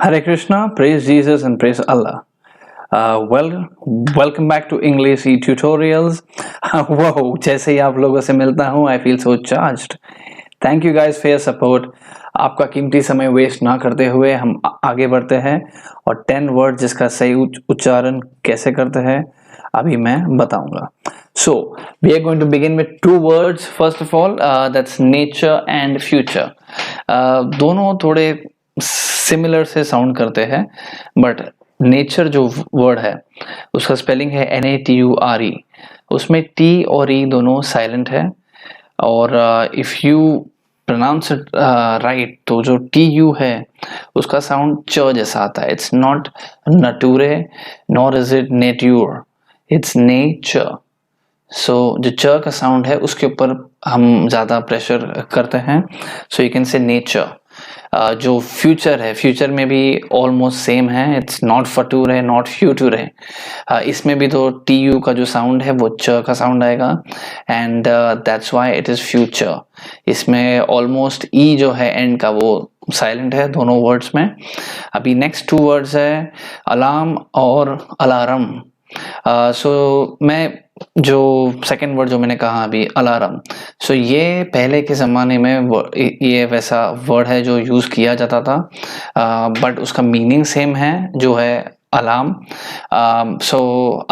Hare Krishna, praise Jesus and praise Allah. Welcome back to English tutorials. Wow, जैसे ही आप लोगों से मिलता हूँ, I feel so charged. Thank you guys for your support. आपका कीमती समय वेस्ट ना करते हुए हम आगे बढ़ते हैं और 10 वर्ड जिसका सही उच्चारण कैसे करते हैं अभी मैं बताऊंगा. So we are going to begin with two words. First of all, that's nature and future. दोनों थोड़े सिमिलर से साउंड करते हैं, बट नेचर जो वर्ड है उसका स्पेलिंग है NATURE. उसमें T और E दोनों साइलेंट है और if you pronounce it right तो जो TU है उसका साउंड च जैसा आता है. इट्स नॉट नटूरे नॉर इज इट नेट्यूर, इट्स नेचर. सो जो च का साउंड है उसके ऊपर हम ज़्यादा प्रेशर करते हैं. So you can say nature. जो फ्यूचर है, फ्यूचर में भी ऑलमोस्ट सेम है. इट्स नॉट फटूर है, नॉट फ्यूचर है. इसमें भी तो TU का जो साउंड है वो च का साउंड आएगा and that's why it is future. इसमें ऑलमोस्ट E जो है एंड का वो साइलेंट है दोनों वर्ड्स में. अभी नेक्स्ट 2 वर्ड्स है अलार्म और अलार्म. सो मैं जो सेकेंड वर्ड जो मैंने कहा अभी अलार्म, सो ये पहले के ज़माने में ये वैसा वर्ड है जो यूज़ किया जाता था, बट उसका मीनिंग सेम है जो है अलार्म. सो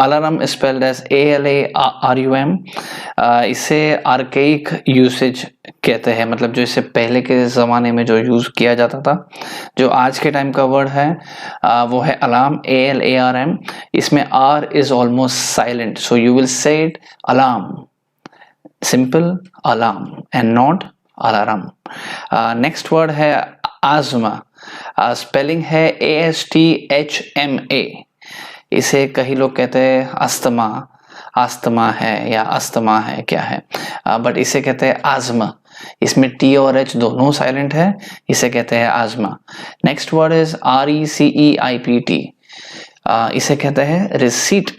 अलार्म स्पेल्ड एज ALARUM. इसे आर्केइक यूसेज कहते हैं, मतलब जो इससे पहले के ज़माने में जो यूज़ किया जाता था. जो आज के टाइम का वर्ड है वो है अलार्म, ALARM. इसमें R is almost silent, so you will say it alarm, simple alarm and not alarm. Next word है आज़मा. स्पेलिंग है ASTHMA. इसे कई लोग कहते हैं अस्थमा, आस्थमा है या अस्थमा है क्या है, बट इसे कहते हैं आज़मा. इसमें T और H दोनों साइलेंट है, इसे कहते हैं आज़मा. Next word is RECEIPT. इसे कहते हैं रिसीट.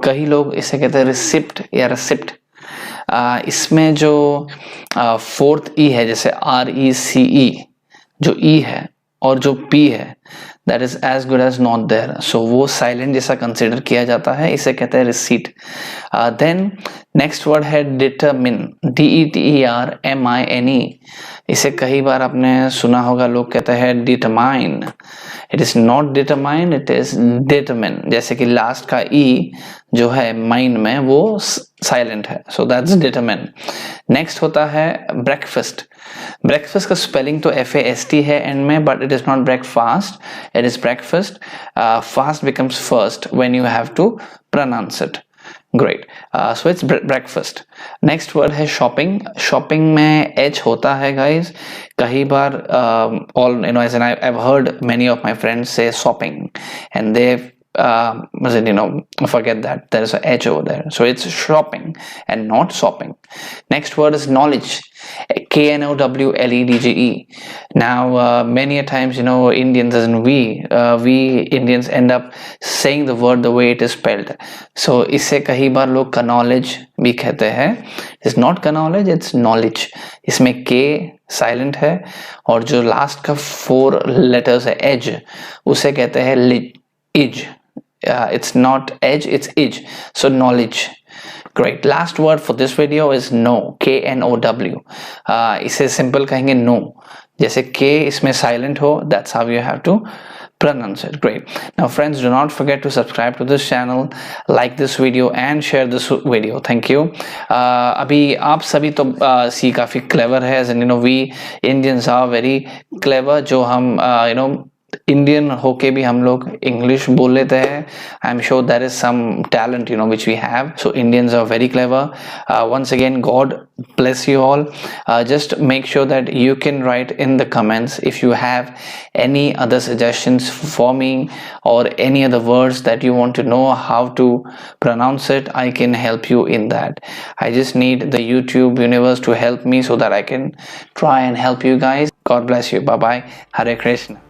कई लोग इसे कहते हैं रिसिप्ट या रिसिप्ट. इसमें जो फोर्थ E है, जैसे RECE, जो E है और जो P है that is as good as not there, so वो साइलेंट जैसा कंसिडर किया जाता है, इसे कहते हैं रिसीट. देन नेक्स्ट वर्ड है डिटरमिन, DETERMINE. इसे कई बार आपने सुना होगा, लोग कहते हैं determine. It is not determine, it is determine. जैसे कि लास्ट का E जो है माइन में वो साइलेंट है, सो दैट्स डिटरमिन. नेक्स्ट होता है ब्रेकफास्ट. ब्रेकफास्ट का स्पेलिंग तो FAST है एंड में, but it is not breakfast, it is breakfast. Fast becomes first when you have to pronounce it. Great. So it's breakfast. Next word है shopping. Shopping में H होता है guys. कई बार all you know, as in I've heard many of my friends say shopping and they forget that there is a H over there, so it's shopping and not shopping. Next word is knowledge, KNOWLEDGE. Now many a times Indians and we Indians end up saying the word the way it is spelled, so इसे कई बार लोग knowledge भी कहते हैं. It's not knowledge, it's knowledge. इसमें K silent है और जो लास्ट का 4 लेटर्स है एज, उसे कहते हैं is. It's not edge, it's ij. So knowledge. Great. Last word for this video is know, KNOW. इसे सिंपल कहेंगे no. जैसे K इसमें silent हो, that's how you have to pronounce it. Great. Now friends, do not forget to subscribe to this channel, like this video and share this video. Thank you. अभी आप सभी तो सी काफ़ी clever है, as in we Indians are very clever. जो हम Indian होके भी हम लोग इंग्लिश बोल लेते हैं. I am sure there is some talent which we have. So Indians are very clever. once again, God bless you all. Just make sure that you can write in the comments if you have any other suggestions for me or any other words that you want to know how to pronounce it. I can help you in that. I just need the YouTube universe to help me so that I can try and help you guys. God bless you. Bye bye. Hare Krishna.